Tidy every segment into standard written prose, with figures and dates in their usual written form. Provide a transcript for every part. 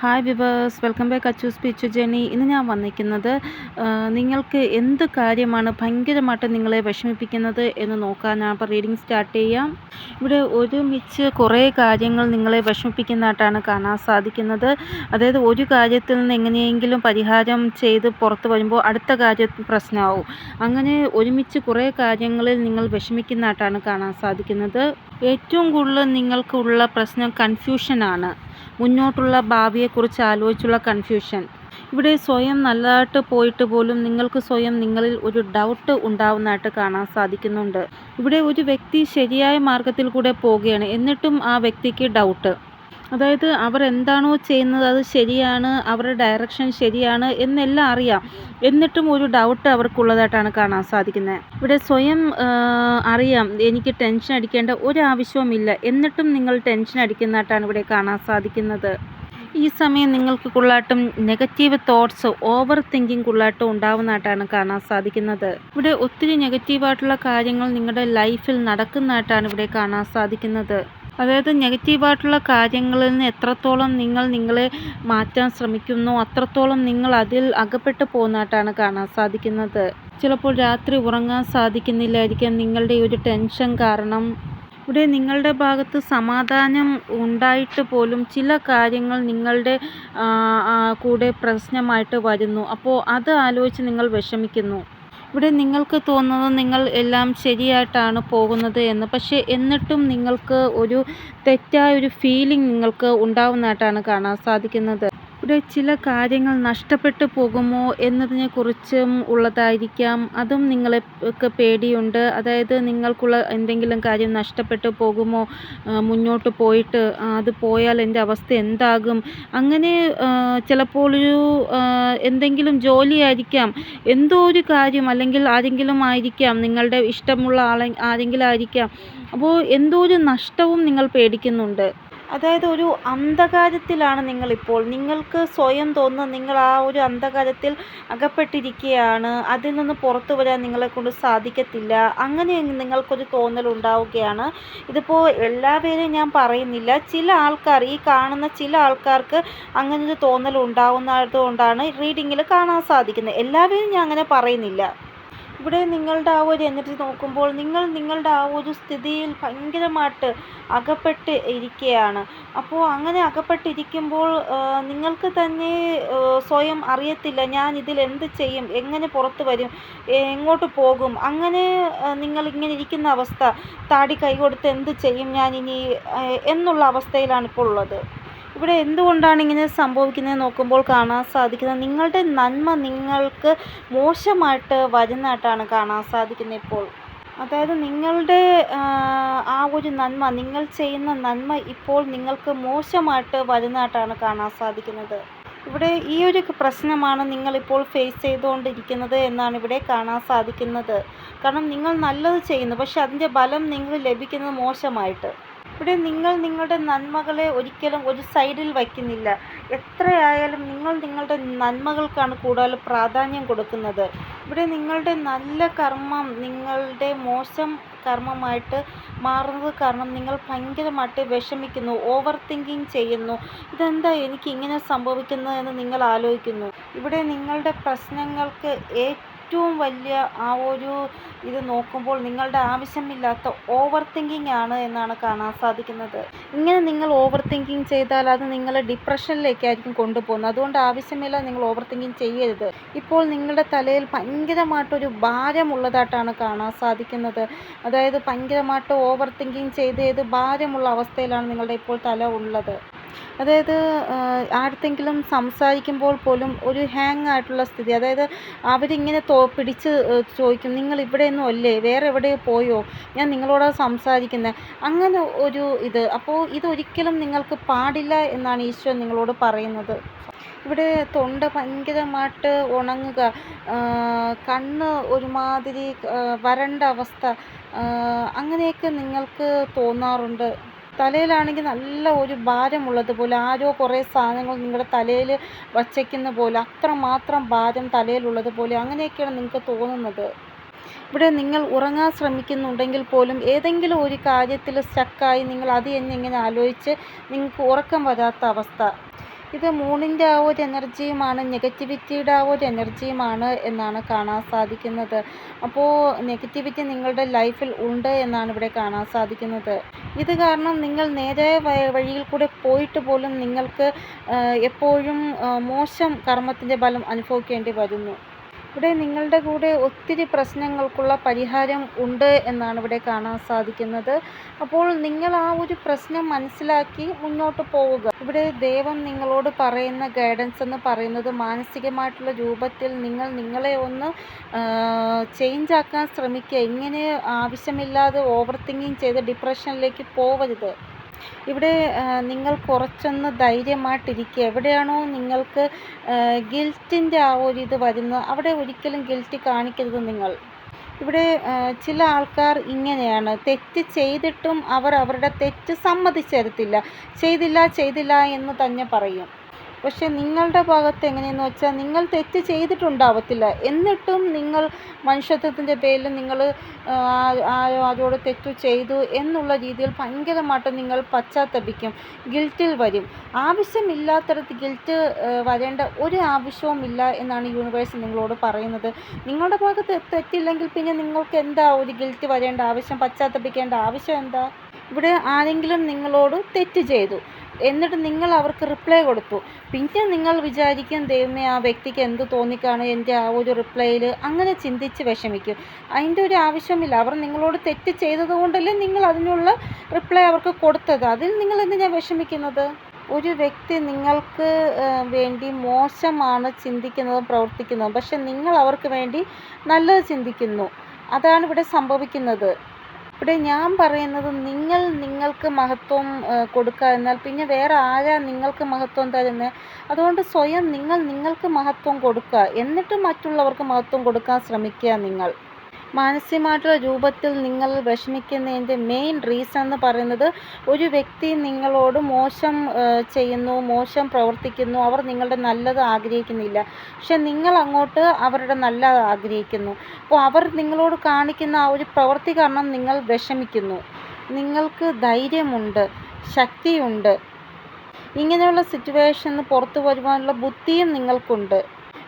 Hi viewers, welcome back Achus പിച്ചു journey. ഇന്ന് ഞാൻ വന്നിരിക്കുന്നത് നിങ്ങൾക്ക് എന്ത് കാര്യമാണ് ഭയങ്കരമായിട്ട് നിങ്ങളെ വിഷമിപ്പിക്കുന്നത് എന്ന് നോക്കാനാണ്. അപ്പോൾ റീഡിങ് സ്റ്റാർട്ട് ചെയ്യാം. ഇവിടെ ഒരുമിച്ച് കുറേ കാര്യങ്ങൾ നിങ്ങളെ വിഷമിപ്പിക്കുന്നതായിട്ടാണ് കാണാൻ സാധിക്കുന്നത്. അതായത് ഒരു കാര്യത്തിൽ നിന്ന് എങ്ങനെയെങ്കിലും പരിഹാരം ചെയ്ത് പുറത്ത് വരുമ്പോൾ അടുത്ത കാര്യം പ്രശ്നമാവും. അങ്ങനെ ഒരുമിച്ച് കുറേ കാര്യങ്ങളിൽ നിങ്ങൾ വിഷമിക്കുന്നതായിട്ടാണ് കാണാൻ സാധിക്കുന്നത്. ഏറ്റവും കൂടുതൽ നിങ്ങൾക്കുള്ള പ്രശ്നം കൺഫ്യൂഷനാണ്. മുന്നോട്ടുള്ള ഭാവിയെക്കുറിച്ച് ആലോചിച്ചുള്ള കൺഫ്യൂഷൻ. ഇവിടെ സ്വയം നല്ലതായിട്ട് പോയിട്ട് പോലും നിങ്ങൾക്ക് സ്വയം നിങ്ങളിൽ ഒരു ഡൗട്ട് ഉണ്ടാവുന്നതായിട്ട് കാണാൻ സാധിക്കുന്നുണ്ട്. ഇവിടെ ഒരു വ്യക്തി ശരിയായ മാർഗത്തിൽ കൂടെ പോവുകയാണ്, എന്നിട്ടും ആ വ്യക്തിക്ക് ഡൗട്ട്. അതായത് അവർ എന്താണോ ചെയ്യുന്നത് അത് ശരിയാണ്, അവരുടെ ഡയറക്ഷൻ ശരിയാണ് എന്നെല്ലാം അറിയാം, എന്നിട്ടും ഒരു ഡൗട്ട് അവർക്കുള്ളതായിട്ടാണ് കാണാൻ സാധിക്കുന്നത്. ഇവിടെ സ്വയം അറിയാം എനിക്ക് ടെൻഷൻ അടിക്കേണ്ട ഒരാവശ്യവുമില്ല, എന്നിട്ടും നിങ്ങൾ ടെൻഷൻ അടിക്കുന്നതായിട്ടാണ് ഇവിടെ കാണാൻ സാധിക്കുന്നത്. ഈ സമയം നിങ്ങൾക്ക് കൂടുതലായിട്ടും നെഗറ്റീവ് തോട്ട്സ്, ഓവർ തിങ്കിങ് കൂടുതലായിട്ടും ഉണ്ടാവുന്നതായിട്ടാണ് കാണാൻ സാധിക്കുന്നത്. ഇവിടെ ഒത്തിരി നെഗറ്റീവായിട്ടുള്ള കാര്യങ്ങൾ നിങ്ങളുടെ ലൈഫിൽ നടക്കുന്നതായിട്ടാണ് ഇവിടെ കാണാൻ സാധിക്കുന്നത്. അതായത് നെഗറ്റീവായിട്ടുള്ള കാര്യങ്ങളിൽ നിന്ന് എത്രത്തോളം നിങ്ങൾ നിങ്ങളെ മാറ്റാൻ ശ്രമിക്കുന്നോ അത്രത്തോളം നിങ്ങൾ അതിൽ അകപ്പെട്ടു പോകുന്നതായിട്ടാണ് കാണാൻ സാധിക്കുന്നത്. ചിലപ്പോൾ രാത്രി ഉറങ്ങാൻ സാധിക്കുന്നില്ലായിരിക്കാം നിങ്ങളുടെ ഒരു ടെൻഷൻ കാരണം. ഇവിടെ നിങ്ങളുടെ ഭാഗത്ത് സമാധാനം ഉണ്ടായിട്ട് പോലും ചില കാര്യങ്ങൾ നിങ്ങളുടെ കൂടെ പ്രശ്നമായിട്ട് വരുന്നു. അപ്പോൾ അത് ആലോചിച്ച് നിങ്ങൾ വിഷമിക്കുന്നു. ഇവിടെ നിങ്ങൾക്ക് തോന്നുന്നത് നിങ്ങൾ എല്ലാം ശരിയായിട്ടാണ് പോകുന്നത് എന്ന്, പക്ഷേ എന്നിട്ടും നിങ്ങൾക്ക് ഒരു തെറ്റായൊരു ഫീലിംഗ് നിങ്ങൾക്ക് ഉണ്ടാവുന്നതായിട്ടാണ് കാണാൻ സാധിക്കുന്നത്. ഇവിടെ ചില കാര്യങ്ങൾ നഷ്ടപ്പെട്ടു പോകുമോ എന്നതിനെക്കുറിച്ചും ഉള്ളതായിരിക്കാം. അതും നിങ്ങൾക്ക് പേടിയുണ്ട്. അതായത് നിങ്ങൾക്കുള്ള എന്തെങ്കിലും കാര്യം നഷ്ടപ്പെട്ടു പോകുമോ, മുന്നോട്ട് പോയിട്ട് അത് പോയാൽ എൻ്റെ അവസ്ഥ എന്താകും. അങ്ങനെ ചിലപ്പോൾ ഒരു എന്തെങ്കിലും ജോലിയായിരിക്കാം, എന്തോ ഒരു കാര്യം, അല്ലെങ്കിൽ ആരെങ്കിലും ആയിരിക്കാം, നിങ്ങളുടെ ഇഷ്ടമുള്ള ആരെങ്കിലും ആയിരിക്കാം. അപ്പോൾ എന്തോ ഒരു നഷ്ടവും നിങ്ങൾ പേടിക്കുന്നുണ്ട്. അതായത് ഒരു അന്ധകാരത്തിലാണ് നിങ്ങളിപ്പോൾ. നിങ്ങൾക്ക് സ്വയം തോന്നുന്നു നിങ്ങൾ ആ ഒരു അന്ധകാരത്തിൽ അകപ്പെട്ടിരിക്കുകയാണ്, അതിൽ നിന്ന് പുറത്തു വരാൻ നിങ്ങളെക്കൊണ്ട് സാധിക്കത്തില്ല. അങ്ങനെ നിങ്ങൾക്കൊരു തോന്നൽ ഉണ്ടാവുകയാണ്. ഇതിപ്പോൾ എല്ലാവരെയും ഞാൻ പറയുന്നില്ല, ചില ആൾക്കാർ, ഈ കാണുന്ന ചില ആൾക്കാർക്ക് അങ്ങനൊരു തോന്നൽ ഉണ്ടാവുന്നത് കൊണ്ടാണ് റീഡിങ്ങിൽ കാണാൻ സാധിക്കുന്നത്. എല്ലാവരെയും ഞാൻ അങ്ങനെ പറയുന്നില്ല. ഇവിടെ നിങ്ങളുടെ ആ ഒരു എനർജി നോക്കുമ്പോൾ നിങ്ങൾ നിങ്ങളുടെ ആ ഒരു സ്ഥിതിയിൽ ഭയങ്കരമായിട്ട് അകപ്പെട്ട് ഇരിക്കുകയാണ്. അപ്പോൾ അങ്ങനെ അകപ്പെട്ടിരിക്കുമ്പോൾ നിങ്ങൾക്ക് തന്നെ സ്വയം അറിയത്തില്ല, ഞാൻ ഇതിൽ എന്ത് ചെയ്യും, എങ്ങനെ പുറത്ത് വരും, എങ്ങോട്ട് പോകും. അങ്ങനെ നിങ്ങളിങ്ങനെ ഇരിക്കുന്ന അവസ്ഥ, താടി കൈ കൊടുത്ത് എന്ത് ചെയ്യും ഞാൻ ഇനി എന്നുള്ള അവസ്ഥയിലാണ് ഇപ്പോൾ ഉള്ളത്. ഇവിടെ എന്തുകൊണ്ടാണ് ഇങ്ങനെ സംഭവിക്കുന്നത് നോക്കുമ്പോൾ കാണാൻ സാധിക്കുന്നത് നിങ്ങളുടെ നന്മ നിങ്ങൾക്ക് മോശമായിട്ട് വരുന്നതായിട്ടാണ് കാണാൻ സാധിക്കുന്നത് ഇപ്പോൾ. അതായത് നിങ്ങളുടെ ആ ഒരു നന്മ, നിങ്ങൾ ചെയ്യുന്ന നന്മ ഇപ്പോൾ നിങ്ങൾക്ക് മോശമായിട്ട് വരുന്നതായിട്ടാണ് കാണാൻ സാധിക്കുന്നത്. ഇവിടെ ഈ ഒരു പ്രശ്നമാണ് നിങ്ങളിപ്പോൾ ഫേസ് ചെയ്തുകൊണ്ടിരിക്കുന്നത് എന്നാണ് ഇവിടെ കാണാൻ സാധിക്കുന്നത്. കാരണം നിങ്ങൾ നല്ലത് ചെയ്യുന്നു, പക്ഷെ അതിൻ്റെ ഫലം നിങ്ങൾക്ക് ലഭിക്കുന്നത് മോശമായിട്ട്. ഇവിടെ നിങ്ങൾ നിങ്ങളുടെ നന്മകളെ ഒരിക്കലും ഒരു സൈഡിൽ വയ്ക്കുന്നില്ല. എത്രയായാലും നിങ്ങൾ നിങ്ങളുടെ നന്മകൾക്കാണ് കൂടുതൽ പ്രാധാന്യം കൊടുക്കുന്നത്. ഇവിടെ നിങ്ങളുടെ നല്ല കർമ്മം നിങ്ങളുടെ മോശം കർമ്മമായിട്ട് മാറുന്നത് കാരണം നിങ്ങൾ ഭയങ്കരമായിട്ട് വിഷമിക്കുന്നു, ഓവർ തിങ്കിങ് ചെയ്യുന്നു. ഇതെന്താ എനിക്ക് ഇങ്ങനെ സംഭവിക്കുന്നത് എന്ന് നിങ്ങൾ ആലോചിക്കുന്നു. ഇവിടെ നിങ്ങളുടെ പ്രശ്നങ്ങൾക്ക് ഏറ്റവും വലിയ ആ ഒരു ഇത് നോക്കുമ്പോൾ നിങ്ങളുടെ ആവശ്യമില്ലാത്ത ഓവർ തിങ്കിങ് ആണ് എന്നാണ് കാണാൻ സാധിക്കുന്നത്. ഇങ്ങനെ നിങ്ങൾ ഓവർ തിങ്കിങ് ചെയ്താൽ അത് നിങ്ങളെ ഡിപ്രഷനിലേക്കായിരിക്കും കൊണ്ടുപോകുന്നത്. അതുകൊണ്ട് ആവശ്യമില്ല നിങ്ങൾ ഓവർ തിങ്കിങ് ചെയ്യരുത്. ഇപ്പോൾ നിങ്ങളുടെ തലയിൽ ഭയങ്കരമായിട്ടൊരു ഭാരമുള്ളതായിട്ടാണ് കാണാൻ സാധിക്കുന്നത്. അതായത് ഭയങ്കരമായിട്ട് ഓവർ തിങ്കിങ് ചെയ്ത് ഭാരമുള്ള അവസ്ഥയിലാണ് നിങ്ങളുടെ ഇപ്പോൾ തല ഉള്ളത്. അതായത് ആർക്കെങ്കിലും സംസാരിക്കുമ്പോൾ പോലും ഒരു ഹാങ് ആയിട്ടുള്ള സ്ഥിതി. അതായത് അവരിങ്ങനെ പിടിച്ച് ചോദിക്കും, നിങ്ങൾ ഇവിടെയൊന്നും അല്ലേ, വേറെ എവിടെയോ പോയോ, ഞാൻ നിങ്ങളോട് സംസാരിക്കുന്നത്, അങ്ങനെ ഒരു ഇത്. അപ്പോൾ ഇതൊരിക്കലും നിങ്ങൾക്ക് പാടില്ല എന്നാണ് ഈശ്വരൻ നിങ്ങളോട് പറയുന്നത്. ഇവിടെ തൊണ്ട ഭയങ്കരമായിട്ട് ഉണങ്ങുക, കണ്ണ് ഒരുമാതിരി വരണ്ട അവസ്ഥ, അങ്ങനെയൊക്കെ നിങ്ങൾക്ക് തോന്നാറുണ്ട്. തലയിലാണെങ്കിൽ നല്ല ഒരു ഭാരമുള്ളതുപോലെ, ആരോ കുറേ സാധനങ്ങൾ നിങ്ങളുടെ തലയിൽ വച്ചേക്കുന്ന പോലെ, അത്രമാത്രം ഭാരം തലയിലുള്ളതുപോലെ, അങ്ങനെയൊക്കെയാണ് നിങ്ങൾക്ക് തോന്നുന്നത്. ഇവിടെ നിങ്ങൾ ഉറങ്ങാൻ ശ്രമിക്കുന്നുണ്ടെങ്കിൽ പോലും ഏതെങ്കിലും ഒരു കാര്യത്തിൽ സ്റ്റക്കായി നിങ്ങൾ അത് തന്നെ ഇങ്ങനെ ആലോചിച്ച് നിങ്ങൾക്ക് ഉറക്കം വരാത്ത അവസ്ഥ. ഇത് മൂണിൻ്റെ ആ ഒരു എനർജിയുമാണ്, നെഗറ്റിവിറ്റിയുടെ ആ ഒരു എനർജിയുമാണ് എന്നാണ് കാണാൻ സാധിക്കുന്നത്. അപ്പോൾ നെഗറ്റിവിറ്റി നിങ്ങളുടെ ലൈഫിൽ ഉണ്ട് എന്നാണ് ഇവിടെ കാണാൻ സാധിക്കുന്നത്. ഇത് കാരണം നിങ്ങൾ നേരെ വഴിയിൽ കൂടെ പോയിട്ട് പോലും നിങ്ങൾക്ക് എപ്പോഴും മോശം കർമ്മത്തിൻ്റെ ഫലം അനുഭവിക്കേണ്ടി വരുന്നു. ഇവിടെ നിങ്ങളുടെ കൂടെ ഒത്തിരി പ്രശ്നങ്ങൾക്കുള്ള പരിഹാരം ഉണ്ട് എന്നാണ് ഇവിടെ കാണാൻ സാധിക്കുന്നത്. അപ്പോൾ നിങ്ങൾ ആ ഒരു പ്രശ്നം മനസ്സിലാക്കി മുന്നോട്ട് പോവുക. ഇവിടെ ദൈവം നിങ്ങളോട് പറയുന്ന ഗൈഡൻസ് എന്ന് പറയുന്നത് മാനസികമായിട്ടുള്ള രൂപത്തിൽ നിങ്ങൾ നിങ്ങളെ ഒന്ന് ചേഞ്ച് ആക്കാൻ ശ്രമിക്കുക. ഇങ്ങനെ ആവശ്യമില്ലാതെ ഓവർ തിങ്കിങ് ചെയ്ത് ഡിപ്രഷനിലേക്ക് പോവരുത്. ഇവിടെ നിങ്ങൾ കുറച്ചൊന്ന് ധൈര്യമായിട്ടിരിക്കുക. എവിടെയാണോ നിങ്ങൾക്ക് ഗിൽറ്റിൻ്റെ ആ ഒരു ഇത് വരുന്നത് അവിടെ ഒരിക്കലും ഗിൽറ്റ് കാണിക്കരുത് നിങ്ങൾ. ഇവിടെ ചില ആൾക്കാർ ഇങ്ങനെയാണ്, തെറ്റ് ചെയ്തിട്ടും അവർ അവരുടെ തെറ്റ് സമ്മതിച്ചേരത്തില്ല, ചെയ്തില്ല എന്ന് തന്നെ പറയും. പക്ഷെ നിങ്ങളുടെ ഭാഗത്ത് എങ്ങനെയെന്ന് വെച്ചാൽ നിങ്ങൾ തെറ്റ് ചെയ്തിട്ടുണ്ടാവത്തില്ല, എന്നിട്ടും നിങ്ങൾ മനുഷ്യത്വത്തിൻ്റെ പേരിൽ നിങ്ങൾ ആരോട് തെറ്റു ചെയ്തു എന്നുള്ള രീതിയിൽ ഭയങ്കരമായിട്ട് നിങ്ങൾ പശ്ചാത്തപിക്കും, ഗിൽറ്റിൽ വരും. ആവശ്യമില്ലാത്തടത്ത് ഗിൽറ്റ് വരേണ്ട ഒരു ആവശ്യവുമില്ല എന്നാണ് യൂണിവേഴ്സ് നിങ്ങളോട് പറയുന്നത്. നിങ്ങളുടെ ഭാഗത്ത് തെറ്റില്ലെങ്കിൽ പിന്നെ നിങ്ങൾക്ക് എന്താ ഒരു ഗിൽറ്റ് വരേണ്ട ആവശ്യം, പശ്ചാത്തപിക്കേണ്ട ആവശ്യം എന്താ? ഇവിടെ ആരെങ്കിലും നിങ്ങളോട് തെറ്റ് ചെയ്തു, എന്നിട്ട് നിങ്ങൾ അവർക്ക് റിപ്ലൈ കൊടുത്തു, പിന്നെ നിങ്ങൾ വിചാരിക്കും ദൈവമേ ആ വ്യക്തിക്ക് എന്ത് തോന്നിക്കാണ് എൻ്റെ ആ ഒരു റിപ്ലൈയിൽ, അങ്ങനെ ചിന്തിച്ച് വിഷമിക്കും. അതിൻ്റെ ഒരു ആവശ്യമില്ല. അവർ നിങ്ങളോട് തെറ്റ് ചെയ്തത് കൊണ്ടല്ലേ നിങ്ങൾ അതിനുള്ള റിപ്ലൈ അവർക്ക് കൊടുത്തത്. അതിൽ നിങ്ങൾ എന്തിനാണ് വിഷമിക്കുന്നത്? ഒരു വ്യക്തി നിങ്ങൾക്ക് വേണ്ടി മോശമാണ് ചിന്തിക്കുന്നതും പ്രവർത്തിക്കുന്നതും, പക്ഷെ നിങ്ങൾ അവർക്ക് വേണ്ടി നല്ലത് ചിന്തിക്കുന്നു. അതാണ് ഇവിടെ സംഭവിക്കുന്നത്. ഇവിടെ ഞാൻ പറയുന്നത് നിങ്ങൾക്ക് മഹത്വം കൊടുക്കുക, എന്നാൽ പിന്നെ വേറെ ആരാ നിങ്ങൾക്ക് മഹത്വം തരുന്നത്? അതുകൊണ്ട് സ്വയം നിങ്ങൾക്ക് മഹത്വം കൊടുക്കുക, എന്നിട്ട് മറ്റുള്ളവർക്ക് മഹത്വം കൊടുക്കാൻ ശ്രമിക്കുക. നിങ്ങൾ മാനസികമായിട്ടുള്ള രൂപത്തിൽ നിങ്ങൾ വിഷമിക്കുന്നതിൻ്റെ മെയിൻ റീസൺ എന്ന് പറയുന്നത് ഒരു വ്യക്തി നിങ്ങളോട് മോശം ചെയ്യുന്നു, മോശം പ്രവർത്തിക്കുന്നു, അവർ നിങ്ങളുടെ നല്ലത് ആഗ്രഹിക്കുന്നില്ല, പക്ഷെ നിങ്ങൾ അങ്ങോട്ട് അവരുടെ നല്ലത് ആഗ്രഹിക്കുന്നു. അപ്പോൾ അവർ നിങ്ങളോട് കാണിക്കുന്ന ആ ഒരു പ്രവൃത്തി കാരണം നിങ്ങൾ വിഷമിക്കുന്നു. നിങ്ങൾക്ക് ധൈര്യമുണ്ട്, ശക്തിയുണ്ട്, ഇങ്ങനെയുള്ള സിറ്റുവേഷനിൽ പുറത്തു വരുവാനുള്ള ബുദ്ധിയും നിങ്ങൾക്കുണ്ട്.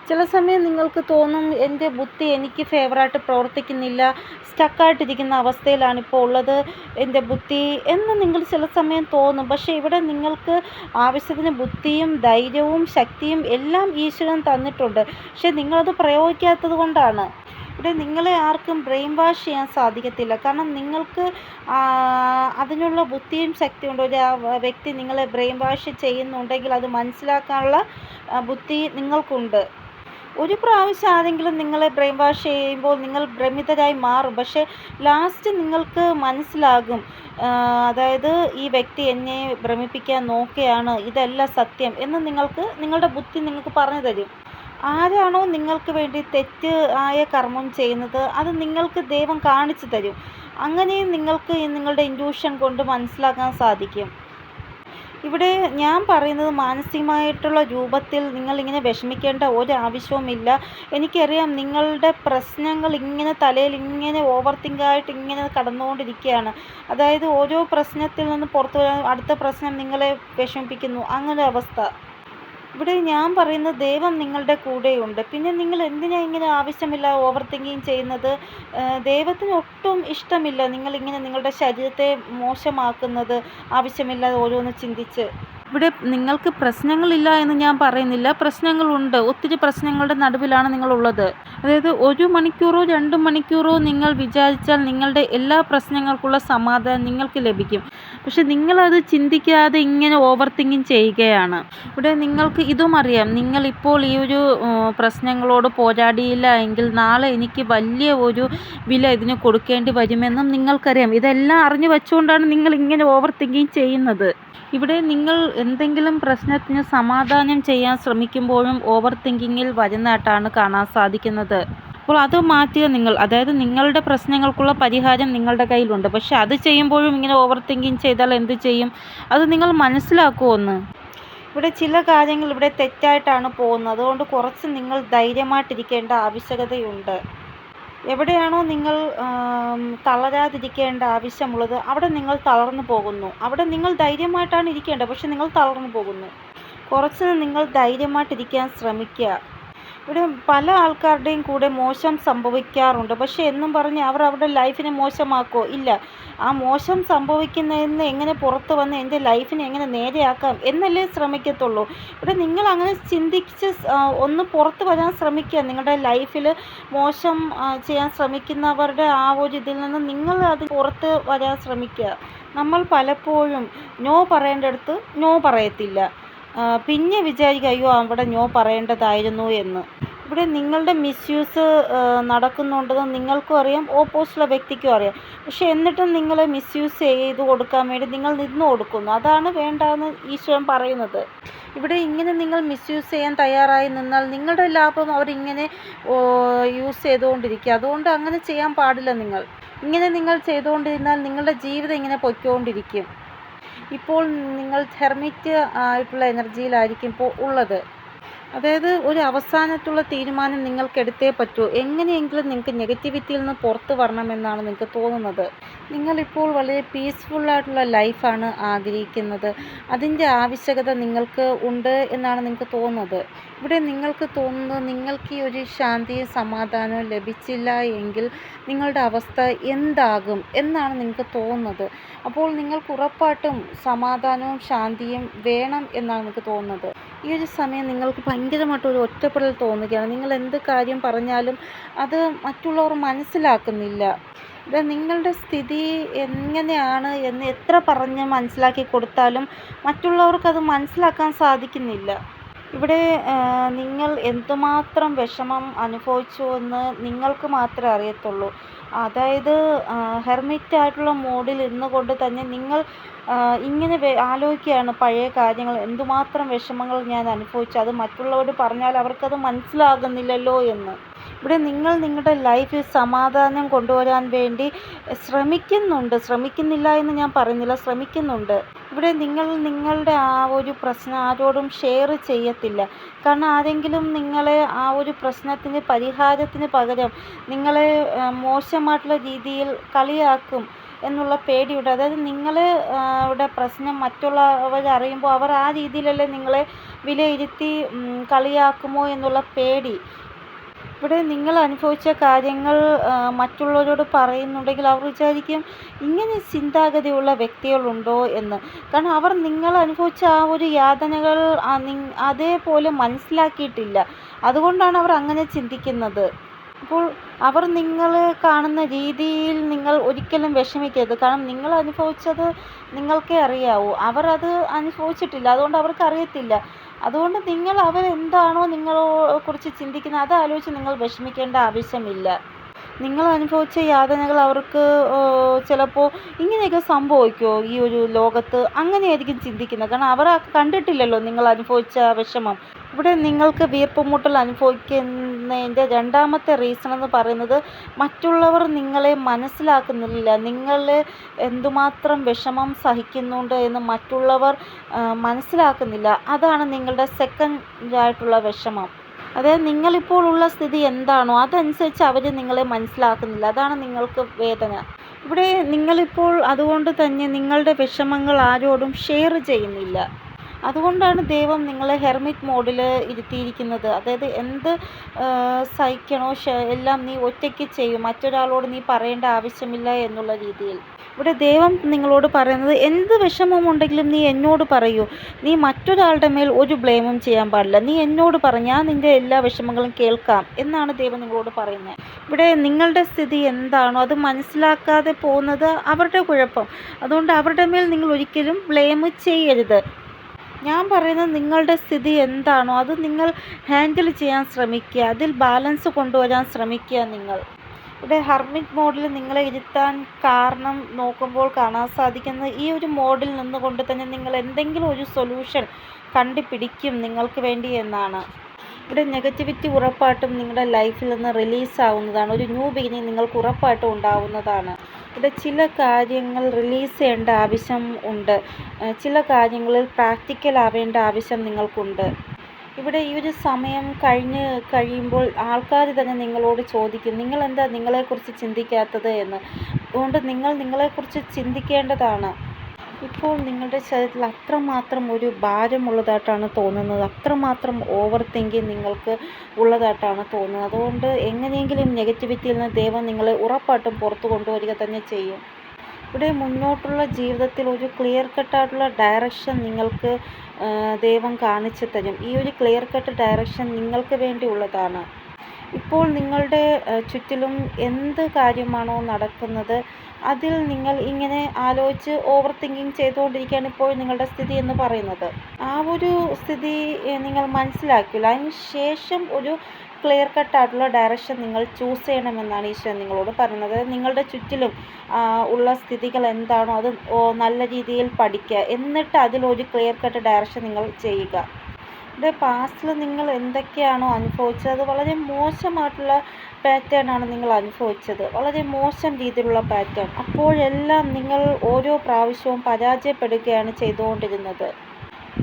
ചില സമയം നിങ്ങൾക്ക് തോന്നും എൻ്റെ ബുദ്ധി എനിക്ക് ഫേവറായിട്ട് പ്രവർത്തിക്കുന്നില്ല, സ്റ്റക്കായിട്ടിരിക്കുന്ന അവസ്ഥയിലാണ് ഇപ്പോൾ ഉള്ളത് എൻ്റെ ബുദ്ധി എന്ന് നിങ്ങൾ ചില സമയം തോന്നും. പക്ഷേ ഇവിടെ നിങ്ങൾക്ക് ആവശ്യത്തിന് ബുദ്ധിയും ധൈര്യവും ശക്തിയും എല്ലാം ഈശ്വരൻ തന്നിട്ടുണ്ട്. പക്ഷേ നിങ്ങളത് പ്രയോഗിക്കാത്തത് കൊണ്ടാണ്. ഇവിടെ നിങ്ങളെ ആർക്കും ബ്രെയിൻ വാഷ് ചെയ്യാൻ സാധിക്കത്തില്ല. കാരണം നിങ്ങൾക്ക് അതിനുള്ള ബുദ്ധിയും ശക്തിയുണ്ട്. ഒരു വ്യക്തി നിങ്ങളെ ബ്രെയിൻ വാഷ് ചെയ്യുന്നുണ്ടെങ്കിൽ അത് മനസ്സിലാക്കാനുള്ള ബുദ്ധി നിങ്ങൾക്കുണ്ട്. ഒരു പ്രാവശ്യം ആരെങ്കിലും നിങ്ങളെ ബ്രെയിൻ വാഷ് ചെയ്യുമ്പോൾ നിങ്ങൾ ഭ്രമിതരായി മാറും. പക്ഷേ ലാസ്റ്റ് നിങ്ങൾക്ക് മനസ്സിലാകും, അതായത് ഈ വ്യക്തി എന്നെ ഭ്രമിപ്പിക്കാൻ നോക്കുകയാണ്, ഇതല്ല സത്യം എന്ന് നിങ്ങളുടെ ബുദ്ധി നിങ്ങൾക്ക് പറഞ്ഞു തരും. ആരാണോ നിങ്ങൾക്ക് വേണ്ടി തെറ്റ് ആയ കർമ്മം ചെയ്യുന്നത് അത് നിങ്ങൾക്ക് ദൈവം കാണിച്ചു തരും. അങ്ങനെ നിങ്ങൾക്ക് നിങ്ങളുടെ ഇൻറ്റ്യൂഷൻ കൊണ്ട് മനസ്സിലാക്കാൻ സാധിക്കും. ഇവിടെ ഞാൻ പറയുന്നത് മാനസികമായിട്ടുള്ള രൂപത്തിൽ നിങ്ങളിങ്ങനെ വിഷമിക്കേണ്ട ഒരാവശ്യവുമില്ല. എനിക്കറിയാം നിങ്ങളുടെ പ്രശ്നങ്ങൾ ഇങ്ങനെ തലയിൽ ഇങ്ങനെ ഓവർ തിങ്കായിട്ട് ഇങ്ങനെ കടന്നുകൊണ്ടിരിക്കുകയാണ്. അതായത് ഓരോ പ്രശ്നത്തിൽ നിന്ന് പുറത്തു വരാൻ അടുത്ത പ്രശ്നം നിങ്ങളെ വിഷമിപ്പിക്കുന്നു, അങ്ങനെ അവസ്ഥ. ഇവിടെ ഞാൻ പറയുന്നത് ദൈവം നിങ്ങളുടെ കൂടെയുണ്ട്. പിന്നെ നിങ്ങൾ എന്തിനാണ് ഇങ്ങനെ ആവശ്യമില്ല ഓവർ തിങ്കിങ് ചെയ്യുന്നത്? ദൈവത്തിന് ഒട്ടും ഇഷ്ടമില്ല നിങ്ങളിങ്ങനെ നിങ്ങളുടെ ശരീരത്തെ മോശമാക്കുന്നത്, ആവശ്യമില്ലാതെ ഓരോന്ന് ചിന്തിച്ച്. ഇവിടെ നിങ്ങൾക്ക് പ്രശ്നങ്ങളില്ല എന്ന് ഞാൻ പറയുന്നില്ല, പ്രശ്നങ്ങളുണ്ട്. ഒത്തിരി പ്രശ്നങ്ങളുടെ നടുവിലാണ് നിങ്ങളുള്ളത്. അതായത് 1 മണിക്കൂറോ 2 മണിക്കൂറോ നിങ്ങൾ വിചാരിച്ചാൽ നിങ്ങളുടെ എല്ലാ പ്രശ്നങ്ങൾക്കുള്ള സമാധാനം നിങ്ങൾക്ക് ലഭിക്കും. പക്ഷെ നിങ്ങളത് ചിന്തിക്കാതെ ഇങ്ങനെ ഓവർ തിങ്കിങ് ചെയ്യുകയാണ്. ഇവിടെ നിങ്ങൾക്ക് ഇതും അറിയാം, നിങ്ങളിപ്പോൾ ഈ ഒരു പ്രശ്നങ്ങളോട് പോരാടിയില്ല എങ്കിൽ നാളെ എനിക്ക് വലിയ ഒരു വില ഇതിന് കൊടുക്കേണ്ടി വരുമെന്നും നിങ്ങൾക്കറിയാം. ഇതെല്ലാം അറിഞ്ഞു വെച്ചുകൊണ്ടാണ് നിങ്ങൾ ഇങ്ങനെ ഓവർ തിങ്കിങ് ചെയ്യുന്നത്. ഇവിടെ നിങ്ങൾ എന്തെങ്കിലും പ്രശ്നത്തിന് സമാധാനം ചെയ്യാൻ ശ്രമിക്കുമ്പോഴും ഓവർ തിങ്കിങ്ങിൽ വരുന്നതായിട്ടാണ് കാണാൻ സാധിക്കുന്നത്. അപ്പോൾ അത് മാറ്റുക നിങ്ങൾ. അതായത് നിങ്ങളുടെ പ്രശ്നങ്ങൾക്കുള്ള പരിഹാരം നിങ്ങളുടെ കയ്യിലുണ്ട്. പക്ഷെ അത് ചെയ്യുമ്പോഴും ഇങ്ങനെ ഓവർ തിങ്കിങ് ചെയ്താൽ എന്ത് ചെയ്യും? അത് നിങ്ങൾ മനസ്സിലാക്കുമെന്ന്. ഇവിടെ ചില കാര്യങ്ങൾ ഇവിടെ തെറ്റായിട്ടാണ് പോകുന്നത്. അതുകൊണ്ട് കുറച്ച് നിങ്ങൾ ധൈര്യമായിട്ടിരിക്കേണ്ട ആവശ്യകതയുണ്ട്. എവിടെയാണോ നിങ്ങൾ തളരാതിരിക്കേണ്ട ആവശ്യമുള്ളത് അവിടെ നിങ്ങൾ തളർന്നു പോകുന്നു. അവിടെ നിങ്ങൾ ധൈര്യമായിട്ടാണ് ഇരിക്കേണ്ടത്, പക്ഷെ നിങ്ങൾ തളർന്നു പോകുന്നു. കുറച്ച് നിങ്ങൾ ധൈര്യമായിട്ടിരിക്കാൻ ശ്രമിക്കുക. ഇവിടെ പല ആൾക്കാരുടെയും കൂടെ മോശം സംഭവിക്കാറുണ്ട്. പക്ഷേ എന്നും പറഞ്ഞ് അവർ അവരുടെ ലൈഫിനെ മോശമാക്കുമോ? ഇല്ല. ആ മോശം സംഭവിക്കുന്നതിൽ നിന്ന് എങ്ങനെ പുറത്ത് വന്ന് എൻ്റെ ലൈഫിനെ എങ്ങനെ നേരെയാക്കാം എന്നല്ലേ ശ്രമിക്കത്തുള്ളൂ. ഇവിടെ നിങ്ങൾ അങ്ങനെ ചിന്തിച്ച് ഒന്ന് പുറത്ത് വരാൻ ശ്രമിക്കുക. നിങ്ങളുടെ ലൈഫിൽ മോശം ചെയ്യാൻ ശ്രമിക്കുന്നവരുടെ ആ ഒരു ഇതിൽ നിന്ന് നിങ്ങൾ അത് പുറത്ത് വരാൻ ശ്രമിക്കുക. നമ്മൾ പലപ്പോഴും നോ പറയേണ്ടടുത്ത് നോ പറയത്തില്ല. പിന്നെ വിചാരിക്കുക അയ്യോ അവിടെ നോ പറയേണ്ടതായിരുന്നു എന്ന്. ഇവിടെ നിങ്ങളുടെ മിസ്യൂസ് നടക്കുന്നുണ്ടെന്ന് നിങ്ങൾക്കും അറിയാം, ഓപ്പോസിറ്റുള്ള വ്യക്തിക്കും അറിയാം. പക്ഷെ എന്നിട്ടും നിങ്ങൾ മിസ്യൂസ് ചെയ്ത് കൊടുക്കാൻ വേണ്ടി നിങ്ങൾ നിന്ന് കൊടുക്കുന്നു. അതാണ് വേണ്ടാന്ന് ഈശ്വരൻ പറയുന്നത്. ഇവിടെ ഇങ്ങനെ നിങ്ങൾ മിസ്യൂസ് ചെയ്യാൻ തയ്യാറായി നിന്നാൽ നിങ്ങളുടെ ലാഭം അവരിങ്ങനെ യൂസ് ചെയ്തുകൊണ്ടിരിക്കുക. അതുകൊണ്ട് അങ്ങനെ ചെയ്യാൻ പാടില്ല. ഇങ്ങനെ നിങ്ങൾ ചെയ്തുകൊണ്ടിരുന്നാൽ നിങ്ങളുടെ ജീവിതം ഇങ്ങനെ പൊയ്ക്കൊണ്ടിരിക്കും. ഇപ്പോൾ നിങ്ങൾ ഹെർമിറ്റ് ആയിട്ടുള്ള എനർജിയിലായിരിക്കും ഇപ്പോൾ ഉള്ളത്. അതായത് ഒരു അവസാനത്തുള്ള തീരുമാനം നിങ്ങൾക്ക് എടുത്തേ പറ്റൂ. എങ്ങനെയെങ്കിലും നിങ്ങൾക്ക് നെഗറ്റിവിറ്റിയിൽ നിന്ന് പുറത്ത് വരണമെന്നാണ് നിങ്ങൾക്ക് തോന്നുന്നത്. നിങ്ങളിപ്പോൾ വളരെ പീസ്ഫുള്ളായിട്ടുള്ള ലൈഫാണ് ആഗ്രഹിക്കുന്നത്. അതിൻ്റെ ആവശ്യകത നിങ്ങൾക്ക് ഉണ്ട് എന്നാണ് നിങ്ങൾക്ക് തോന്നുന്നത്. ഇവിടെ നിങ്ങൾക്ക് തോന്നുന്നത് നിങ്ങൾക്ക് ഈ ഒരു ശാന്തിയും സമാധാനവും ലഭിച്ചില്ല എങ്കിൽ നിങ്ങളുടെ അവസ്ഥ എന്താകും എന്നാണ് നിങ്ങൾക്ക് തോന്നുന്നത്. അപ്പോൾ നിങ്ങൾക്ക് ഉറപ്പായിട്ടും സമാധാനവും ശാന്തിയും വേണം എന്നാണ് നിങ്ങൾക്ക് തോന്നുന്നത്. ഈ ഒരു സമയം നിങ്ങൾക്ക് ഭയങ്കരമായിട്ടൊരു ഒറ്റപ്പെടൽ തോന്നുകയാണ്. നിങ്ങൾ എന്ത് കാര്യം പറഞ്ഞാലും അത് മറ്റുള്ളവർ മനസ്സിലാക്കുന്നില്ല. ഇത് നിങ്ങളുടെ സ്ഥിതി എങ്ങനെയാണ് എന്ന് എത്ര പറഞ്ഞ് മനസ്സിലാക്കി കൊടുത്താലും മറ്റുള്ളവർക്കത് മനസ്സിലാക്കാൻ സാധിക്കുന്നില്ല. ഇവിടെ നിങ്ങൾ എന്തുമാത്രം വിഷമം അനുഭവിച്ചു എന്ന് നിങ്ങൾക്ക് മാത്രമേ അറിയത്തുള്ളൂ. അതായത് ഹെർമിറ്റായിട്ടുള്ള മോഡിൽ ഇരുന്നുകൊണ്ട് തന്നെ നിങ്ങൾ ഇങ്ങനെ ആലോചിക്കുകയാണ് പഴയ കാര്യങ്ങൾ, എന്തുമാത്രം വിഷമങ്ങൾ ഞാൻ അനുഭവിച്ചു, അത് മറ്റുള്ളവരോട് പറഞ്ഞാൽ അവർക്കത് മനസ്സിലാകുന്നില്ലല്ലോ എന്ന്. ഇവിടെ നിങ്ങൾ നിങ്ങളുടെ ലൈഫിൽ സമാധാനം കൊണ്ടുവരാൻ വേണ്ടി ശ്രമിക്കുന്നില്ല എന്ന് ഞാൻ പറയുന്നില്ല, ശ്രമിക്കുന്നുണ്ട്. ഇവിടെ നിങ്ങൾ നിങ്ങളുടെ ആ ഒരു പ്രശ്നം ആരോടും ഷെയർ ചെയ്യത്തില്ല. കാരണം ആരെങ്കിലും നിങ്ങളെ ആ ഒരു പ്രശ്നത്തിന് പരിഹാരത്തിന് പകരം നിങ്ങളെ മോശമായിട്ടുള്ള രീതിയിൽ കളിയാക്കും എന്നുള്ള പേടിയുണ്ട്. അതായത് നിങ്ങളുടെ പ്രശ്നം മറ്റുള്ളവർ അറിയുമ്പോൾ അവർ ആ രീതിയിലല്ലേ നിങ്ങളെ വിലയിരുത്തി കളിയാക്കുമോ എന്നുള്ള പേടി. ഇവിടെ നിങ്ങൾ അനുഭവിച്ച കാര്യങ്ങൾ മറ്റുള്ളവരോട് പറയുന്നുണ്ടെങ്കിൽ അവർ വിചാരിക്കും ഇങ്ങനെ ചിന്താഗതിയുള്ള വ്യക്തികളുണ്ടോ എന്ന്. കാരണം അവർ നിങ്ങൾ അനുഭവിച്ച ആ ഒരു യാതനകൾ അതേപോലെ മനസ്സിലാക്കിയിട്ടില്ല. അതുകൊണ്ടാണ് അവർ അങ്ങനെ ചിന്തിക്കുന്നത്. അപ്പോൾ അവർ നിങ്ങൾ കാണുന്ന രീതിയിൽ നിങ്ങൾ ഒരിക്കലും വിഷമിക്കരുത്. കാരണം നിങ്ങൾ അനുഭവിച്ചത് നിങ്ങൾക്കേ അറിയാവൂ. അവർ അത് അനുഭവിച്ചിട്ടില്ല, അതുകൊണ്ട് അവർക്ക് അറിയത്തില്ല. അതുകൊണ്ട് നിങ്ങൾ അവരെന്താണോ നിങ്ങളെക്കുറിച്ച് ചിന്തിക്കുന്നത് അത് ആലോചിച്ച് നിങ്ങൾ വിഷമിക്കേണ്ട ആവശ്യമില്ല. നിങ്ങൾ അനുഭവിച്ച യാതനകൾ അവർക്ക് ചിലപ്പോൾ ഇങ്ങനെയൊക്കെ സംഭവിക്കുമോ ഈ ഒരു ലോകത്ത്, അങ്ങനെയായിരിക്കും ചിന്തിക്കുന്നത്. കാരണം അവർ കണ്ടിട്ടില്ലല്ലോ നിങ്ങൾ അനുഭവിച്ച വിഷമം. ഇവിടെ നിങ്ങൾക്ക് വീർപ്പുമുട്ടൽ അനുഭവിക്കുന്നതിൻ്റെ രണ്ടാമത്തെ റീസൺ എന്ന് പറയുന്നത് മറ്റുള്ളവർ നിങ്ങളെ മനസ്സിലാക്കുന്നില്ല. നിങ്ങൾ എന്തുമാത്രം വിഷമം സഹിക്കുന്നുണ്ട് എന്ന് മറ്റുള്ളവർ മനസ്സിലാക്കുന്നില്ല. അതാണ് നിങ്ങളുടെ സെക്കൻഡായിട്ടുള്ള വിഷമം. അതായത് നിങ്ങളിപ്പോൾ ഉള്ള സ്ഥിതി എന്താണോ അതനുസരിച്ച് അവർ നിങ്ങളെ മനസ്സിലാക്കുന്നില്ല. അതാണ് നിങ്ങൾക്ക് വേദന. ഇവിടെ നിങ്ങളിപ്പോൾ അതുകൊണ്ട് തന്നെ നിങ്ങളുടെ വിഷമങ്ങൾ ആരോടും ഷെയർ ചെയ്യുന്നില്ല. അതുകൊണ്ടാണ് ദൈവം നിങ്ങളെ ഹെർമിറ്റ് മോഡിൽ ഇരുത്തിയിരിക്കുന്നത്. അതായത് എന്ത് സഹിക്കണോ എല്ലാം നീ ഒറ്റയ്ക്ക് ചെയ്യും, മറ്റൊരാളോട് നീ പറയേണ്ട ആവശ്യമില്ല എന്നുള്ള രീതിയിൽ. ഇവിടെ ദൈവം നിങ്ങളോട് പറയുന്നത് എന്ത് വിഷമമുണ്ടെങ്കിലും നീ എന്നോട് പറയൂ. നീ മറ്റൊരാളുടെ മേൽ ഒരു ബ്ലെയിമും ചെയ്യാൻ പാടില്ല. നീ എന്നോട് ഞാൻ നിൻ്റെ എല്ലാ വിഷമങ്ങളും കേൾക്കാം എന്നാണ് ദൈവം നിങ്ങളോട് പറയുന്നത്. ഇവിടെ നിങ്ങളുടെ സ്ഥിതി എന്താണോ അത് മനസ്സിലാക്കാതെ പോകുന്നത് അവരുടെ കുഴപ്പം. അതുകൊണ്ട് അവരുടെ മേൽ നിങ്ങൾ ഒരിക്കലും ബ്ലെയിം ചെയ്യരുത്. ഞാൻ പറയുന്നത് നിങ്ങളുടെ സ്ഥിതി എന്താണോ അത് നിങ്ങൾ ഹാൻഡിൽ ചെയ്യാൻ ശ്രമിക്കുക, അതിൽ ബാലൻസ് കൊണ്ടുവരാൻ ശ്രമിക്കുക. നിങ്ങൾ ഇവിടെ ഹെർമിറ്റ് മോഡിൽ നിങ്ങളെ ഇരുത്താൻ കാരണം നോക്കുമ്പോൾ കാണാൻ സാധിക്കുന്നത് ഈ ഒരു മോഡിൽ നിന്നുകൊണ്ട് തന്നെ നിങ്ങൾ എന്തെങ്കിലും ഒരു സൊല്യൂഷൻ കണ്ടുപിടിക്കും നിങ്ങൾക്ക് വേണ്ടി എന്നാണ്. ഇവിടെ നെഗറ്റിവിറ്റി ഉറപ്പായിട്ടും നിങ്ങളുടെ ലൈഫിൽ നിന്ന് റിലീസാവുന്നതാണ്. ഒരു ന്യൂ ബിഗിനിങ് നിങ്ങൾക്ക് ഉറപ്പായിട്ടും ഉണ്ടാവുന്നതാണ്. ഇവിടെ ചില കാര്യങ്ങൾ റിലീസ് ചെയ്യേണ്ട ആവശ്യം ഉണ്ട്, ചില കാര്യങ്ങളിൽ പ്രാക്ടിക്കൽ ആവേണ്ട ആവശ്യം നിങ്ങൾക്കുണ്ട്. ഇവിടെ ഈ ഒരു സമയം കഴിയുമ്പോൾ ആൾക്കാർ തന്നെ നിങ്ങളോട് ചോദിക്കും നിങ്ങളെന്താ നിങ്ങളെക്കുറിച്ച് ചിന്തിക്കാത്തത് എന്ന്. അതുകൊണ്ട് നിങ്ങൾ നിങ്ങളെക്കുറിച്ച് ചിന്തിക്കേണ്ടതാണ്. ഇപ്പോൾ നിങ്ങളുടെ ശരീരത്തിൽ അത്രമാത്രം ഒരു ഭാരമുള്ളതായിട്ടാണ് തോന്നുന്നത്. അത്രമാത്രം ഓവർ തിങ്കിങ് നിങ്ങൾക്ക് ഉള്ളതായിട്ടാണ് തോന്നുന്നത്. അതുകൊണ്ട് എങ്ങനെയെങ്കിലും നെഗറ്റിവിറ്റിയിൽ നിന്ന് ദൈവം നിങ്ങളെ ഉറപ്പായിട്ടും പുറത്തു കൊണ്ടുവരിക തന്നെ ചെയ്യും. ഇവിടെ മുന്നോട്ടുള്ള ജീവിതത്തിൽ ഒരു ക്ലിയർ കട്ടായിട്ടുള്ള ഡയറക്ഷൻ നിങ്ങൾക്ക് ദൈവം കാണിച്ചു തരും. ഈ ഒരു ക്ലിയർ കട്ട് ഡയറക്ഷൻ നിങ്ങൾക്ക് വേണ്ടിയുള്ളതാണ്. ഇപ്പോൾ നിങ്ങളുടെ ചുറ്റിലും എന്ത് കാര്യമാണോ നടക്കുന്നത് അതിൽ നിങ്ങൾ ഇങ്ങനെ ആലോചിച്ച് ഓവർ തിങ്കിങ് ചെയ്തുകൊണ്ടിരിക്കുകയാണ് ഇപ്പോൾ നിങ്ങളുടെ സ്ഥിതി എന്ന് പറയുന്നത്. ആ ഒരു സ്ഥിതി നിങ്ങൾ മനസ്സിലാക്കില്ല. അതിന് ശേഷം ഒരു ക്ലിയർ കട്ടായിട്ടുള്ള ഡയറക്ഷൻ നിങ്ങൾ ചൂസ് ചെയ്യണമെന്നാണ് ഈശ്വരൻ നിങ്ങളോട് പറയുന്നത്. നിങ്ങളുടെ ചുറ്റിലും ഉള്ള സ്ഥിതികൾ എന്താണോ അത് നല്ല രീതിയിൽ പഠിക്കുക. എന്നിട്ട് അതിലൊരു ക്ലിയർ കട്ട് ഡയറക്ഷൻ നിങ്ങൾ ചെയ്യുക. ഇവിടെ പാസ്റ്റിൽ നിങ്ങൾ എന്തൊക്കെയാണോ അനുഭവിച്ചത് അത് വളരെ മോശമായിട്ടുള്ള പാറ്റേൺ ആണ് നിങ്ങൾ അനുഭവിച്ചത്. വളരെ മോശം രീതിയിലുള്ള പാറ്റേൺ. അപ്പോഴെല്ലാം നിങ്ങൾ ഓരോ പ്രാവശ്യവും പരാജയപ്പെടുകയാണ് ചെയ്തുകൊണ്ടിരുന്നത്.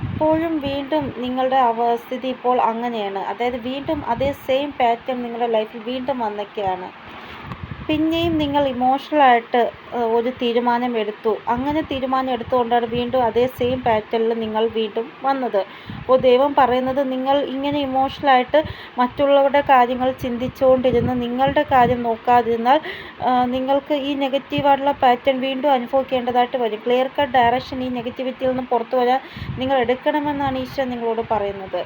ഇപ്പോഴും വീണ്ടും നിങ്ങളുടെ സ്ഥിതി ഇപ്പോൾ അങ്ങനെയാണ്. അതായത് വീണ്ടും അതേ സെയിം പാറ്റേൺ നിങ്ങളുടെ ലൈഫിൽ വീണ്ടും വന്നൊക്കെയാണ്. പിന്നെയും നിങ്ങൾ ഇമോഷണലായിട്ട് ഒരു തീരുമാനം എടുത്തു. അങ്ങനെ തീരുമാനം എടുത്തുകൊണ്ടാണ് വീണ്ടും അതേ സെയിം പാറ്റേണിൽ നിങ്ങൾ വീണ്ടും വന്നത്. അപ്പോൾ ദൈവം പറയുന്നത് നിങ്ങൾ ഇങ്ങനെ ഇമോഷണലായിട്ട് മറ്റുള്ളവരുടെ കാര്യങ്ങൾ ചിന്തിച്ചുകൊണ്ടിരുന്ന് നിങ്ങളുടെ കാര്യം നോക്കാതിരുന്നാൽ നിങ്ങൾക്ക് ഈ നെഗറ്റീവായിട്ടുള്ള പാറ്റേൺ വീണ്ടും അനുഭവിക്കേണ്ടതായിട്ട് വരും. ക്ലിയർ കട്ട് ഡയറക്ഷൻ ഈ നെഗറ്റിവിറ്റിയിൽ നിന്ന് പുറത്തു വരാൻ നിങ്ങൾ എടുക്കണമെന്നാണ് ഈശ്വരൻ നിങ്ങളോട് പറയുന്നത്.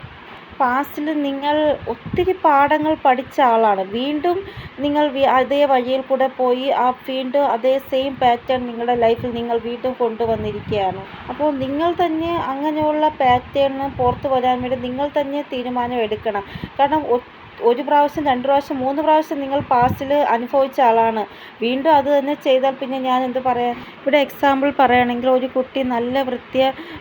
പാസ്റ്റിൽ നിങ്ങൾ ഒത്തിരി പാഠങ്ങൾ പഠിച്ച ആളാണ്. വീണ്ടും നിങ്ങൾ അതേ വഴിയിൽ കൂടെ പോയി വീണ്ടും അതേ സെയിം പാറ്റേൺ നിങ്ങളുടെ ലൈഫിൽ നിങ്ങൾ വീണ്ടും കൊണ്ടുവന്നിരിക്കുകയാണ്. അപ്പോൾ നിങ്ങൾ തന്നെ അങ്ങനെയുള്ള പാറ്റേണിന് പുറത്ത് വരാൻ വേണ്ടി നിങ്ങൾ തന്നെ തീരുമാനം എടുക്കണം. കാരണം ഒരു പ്രാവശ്യം 2 പ്രാവശ്യം 3 പ്രാവശ്യം നിങ്ങൾ പാസ്റ്റിൽ അനുഭവിച്ച ആളാണ്. വീണ്ടും അത് തന്നെ ചെയ്താൽ പിന്നെ ഞാൻ എന്ത് പറയാൻ. ഇവിടെ എക്സാമ്പിൾ പറയുകയാണെങ്കിൽ ഒരു കുട്ടി നല്ല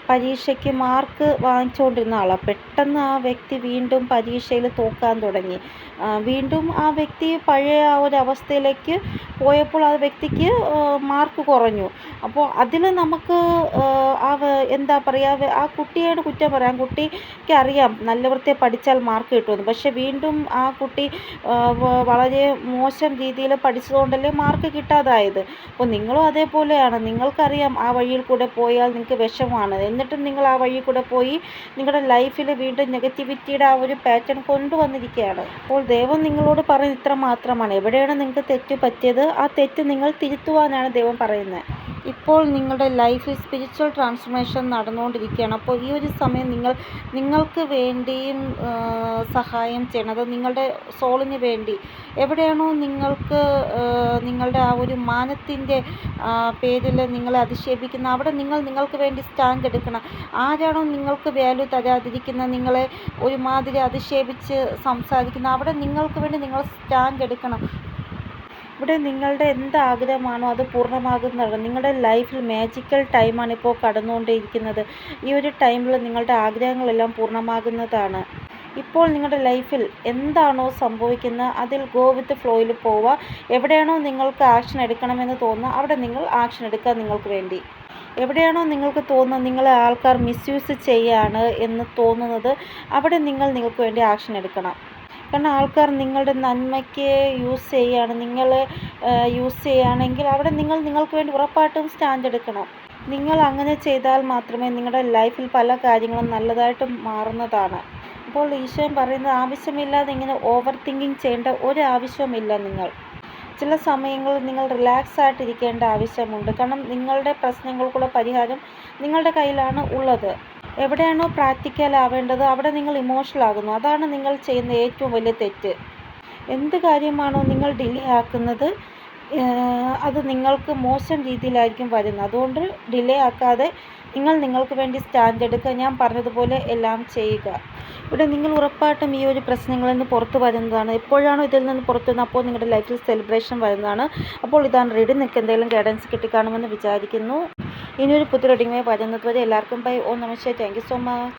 പരീക്ഷയ്ക്ക് മാർക്ക് വാങ്ങിച്ചുകൊണ്ടിരുന്ന ആളാണ്. പെട്ടെന്ന് ആ വ്യക്തി വീണ്ടും പരീക്ഷയിൽ തോക്കാൻ തുടങ്ങി. വീണ്ടും ആ വ്യക്തി പഴയ ആ ഒരു അവസ്ഥയിലേക്ക് പോയപ്പോൾ ആ വ്യക്തിക്ക് മാർക്ക് കുറഞ്ഞു. അപ്പോൾ അതിൽ നമുക്ക് എന്താ പറയുക, ആ കുട്ടിയോട് കുറ്റം പറയാം. കുട്ടിക്ക് അറിയാം നല്ല വൃത്തിയായി പഠിച്ചാൽ മാർക്ക് കിട്ടുമെന്ന്. പക്ഷെ വീണ്ടും ആ കുട്ടി വളരെ മോശം രീതിയിൽ പഠിച്ചതുകൊണ്ടല്ലേ മാർക്ക് കിട്ടാതായത്. അപ്പോൾ നിങ്ങളും അതേപോലെയാണ്. നിങ്ങൾക്കറിയാം ആ വഴിയിൽ കൂടെ പോയാൽ നിങ്ങൾക്ക് വിഷമമാണ്. എന്നിട്ടും നിങ്ങൾ ആ വഴിയിൽ കൂടെ പോയി നിങ്ങളുടെ ലൈഫിൽ വീണ്ടും നെഗറ്റിവിറ്റിയുടെ ആ ഒരു പാറ്റേൺ കൊണ്ടുവന്നിരിക്കുകയാണ്. അപ്പോൾ ദൈവം നിങ്ങളോട് പറയുന്നത് ഇത്ര മാത്രമാണ്. എവിടെയാണ് നിങ്ങൾക്ക് തെറ്റ് പറ്റിയത് ആ തെറ്റ് നിങ്ങൾ തിരുത്തുവാനാണ് ദൈവം പറയുന്നത്. ഇപ്പോൾ നിങ്ങളുടെ ലൈഫിൽ സ്പിരിച്വൽ ട്രാൻസ്ഫോർമേഷൻ നടന്നുകൊണ്ടിരിക്കുകയാണ്. അപ്പോൾ ഈ ഒരു സമയം നിങ്ങൾക്ക് വേണ്ടിയും സഹായം ചെയ്യണം. അത് നിങ്ങളുടെ സോളിന് വേണ്ടി. എവിടെയാണോ നിങ്ങൾക്ക് നിങ്ങളുടെ ആ ഒരു മാനത്തിൻ്റെ പേരിൽ നിങ്ങളെ അധിക്ഷേപിക്കുന്ന അവിടെ നിങ്ങൾക്ക് വേണ്ടി സ്റ്റാൻഡ് എടുക്കണം. ആരാണോ നിങ്ങൾക്ക് വാല്യൂ തരാതിരിക്കുന്ന, നിങ്ങളെ ഒരുമാതിരി അധിക്ഷേപിച്ച് സംസാരിക്കുന്ന അവിടെ നിങ്ങൾക്ക് വേണ്ടി നിങ്ങൾ സ്റ്റാൻഡ് എടുക്കണം. ഇവിടെ നിങ്ങളുടെ എന്ത് ആഗ്രഹമാണോ അത് പൂർണ്ണമാകുന്നതാണ്. നിങ്ങളുടെ ലൈഫിൽ മാജിക്കൽ ടൈമാണ് ഇപ്പോൾ കടന്നുകൊണ്ടിരിക്കുന്നത്. ഈ ഒരു ടൈമിൽ നിങ്ങളുടെ ആഗ്രഹങ്ങളെല്ലാം പൂർണ്ണമാകുന്നതാണ്. ഇപ്പോൾ നിങ്ങളുടെ ലൈഫിൽ എന്താണോ സംഭവിക്കുന്നത് അതിൽ ഗോ വിത്ത് ഫ്ലോയിൽ പോവുക. എവിടെയാണോ നിങ്ങൾക്ക് ആക്ഷൻ എടുക്കണമെന്ന് തോന്നുന്നത് അവിടെ നിങ്ങൾ ആക്ഷൻ എടുക്കുക. നിങ്ങൾക്ക് വേണ്ടി എവിടെയാണോ നിങ്ങൾക്ക് തോന്നുന്നത് നിങ്ങളെ ആൾക്കാർ മിസ്യൂസ് ചെയ്യാണ് എന്ന് തോന്നുന്നത് അവിടെ നിങ്ങൾക്ക് വേണ്ടി ആക്ഷൻ എടുക്കണം. കാരണം ആൾക്കാർ നിങ്ങളുടെ നന്മയ്ക്ക് യൂസ് ചെയ്യുകയാണെങ്കിൽ അവിടെ നിങ്ങൾക്ക് വേണ്ടി ഉറപ്പായിട്ടും സ്റ്റാൻഡ് എടുക്കണം. നിങ്ങൾ അങ്ങനെ ചെയ്താൽ മാത്രമേ നിങ്ങളുടെ ലൈഫിൽ പല കാര്യങ്ങളും നല്ലതായിട്ട് മാറുന്നതാണ്. അപ്പോൾ ഈശ്വരൻ പറയുന്നത് ആവശ്യമില്ലാതെ ഇങ്ങനെ ഓവർ തിങ്കിങ് ചെയ്യേണ്ട ഒരു ആവശ്യവുമില്ല. ചില സമയങ്ങളിൽ നിങ്ങൾ റിലാക്സ് ആയിട്ടിരിക്കേണ്ട ആവശ്യമുണ്ട്. കാരണം നിങ്ങളുടെ പ്രശ്നങ്ങൾക്കുള്ള പരിഹാരം നിങ്ങളുടെ കയ്യിലാണ് ഉള്ളത്. എവിടെയാണോ പ്രാക്ടിക്കൽ ആവേണ്ടത് അവിടെ നിങ്ങൾ ഇമോഷണൽ ആകുന്നു. അതാണ് നിങ്ങൾ ചെയ്യുന്ന ഏറ്റവും വലിയ തെറ്റ്. എന്ത് കാര്യമാണോ നിങ്ങൾ ഡിലേ ആക്കുന്നത് അത് നിങ്ങൾക്ക് മോശം രീതിയിലായിരിക്കും വരുന്നത്. അതുകൊണ്ട് ഡിലേ ആക്കാതെ നിങ്ങൾക്ക് വേണ്ടി സ്റ്റാൻഡ് എടുക്കുക. ഞാൻ പറഞ്ഞതുപോലെ എല്ലാം ചെയ്യുക. ഇവിടെ നിങ്ങൾ ഉറപ്പായിട്ടും ഈ ഒരു പ്രശ്നങ്ങളിൽ നിന്ന് പുറത്ത് വരുന്നതാണ്. എപ്പോഴാണോ ഇതിൽ നിന്ന് പുറത്തു വരുന്നത് അപ്പോൾ നിങ്ങളുടെ ലൈഫിൽ സെലിബ്രേഷൻ വരുന്നതാണ്. അപ്പോൾ ഇതാണ് റീഡിംഗ്. നിങ്ങൾക്ക് എന്തെങ്കിലും ഗൈഡൻസ് കിട്ടിക്കാണുമെന്ന് വിചാരിക്കുന്നു. ഇനിയൊരു പുതിയ റീഡിങ്ങുമായി വരുന്നത് വരെ എല്ലാവർക്കും ബൈ. ഓം നമഃ ശിവായ. Thank you so much.